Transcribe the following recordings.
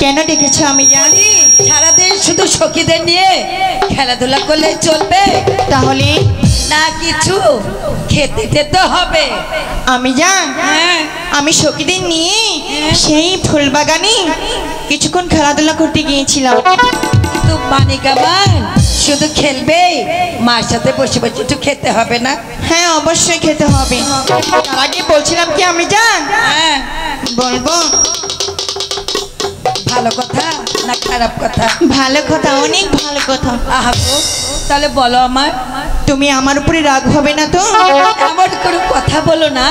কেন ডেকেছো আমি জানি? সারাদিন শুধু সখীদের নিয়ে খেলাধুলা করলে চলবে? তাহলে না কিছু খেতে খেতে হবে। আমি আমি সখীদের নিয়ে সেই ফুল বাগানে কিছুক্ষণ খেলাধুলা করতে গিয়েছিলাম। কিন্তু মানে কেমন শুধু খেলবে, মার সাথে বসে বসে একটু খেতে হবে না? হ্যাঁ অবশ্যই খেতে হবে। তার আগে বলছিলাম কি আমি বলবো ভালো কথা না খারাপ কথা? ভালো কথা, অনেক ভালো কথা। আহা গো, তাহলে বলো আমার। তুমি আমার উপরে রাগ হবে না তো? এমন কোনো কথা বলো না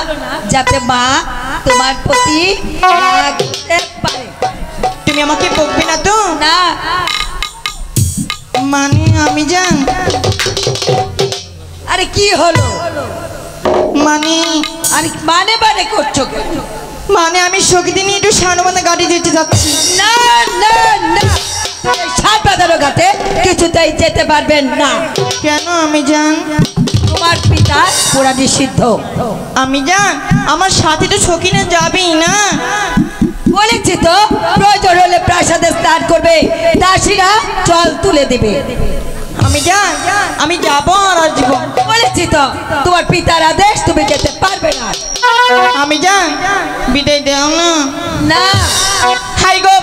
যাতে মা তোমার প্রতি রাগতে পারে। তুমি আমাকে বকবে না তো? না মানে আমি আরে কি হলো? মানে আরে মানে করছো কেন? মানে আমি সখীদের নিয়ে একটু সানবান্ধা গাড়ি দিতে যাচ্ছি। না না না, সাত বাঁধানো ঘাটে কিছুতেই যেতে পারবেন না। কেন আমি তোমার পিতা পুরা নিষিদ্ধ। আমি আমার সাথে তো সখীরা যাবেই না। বলেছি তো, প্রয়োজন হলে প্রাসাদে স্নান করবে, দাসীরা জল তুলে দেবে। আমি যাবো আর আসবো। বলেছি তো, তোমার পিতার আদেশ, তুমি যেতে পারবে না। আমি বিদায় দাও না। না হাই গো।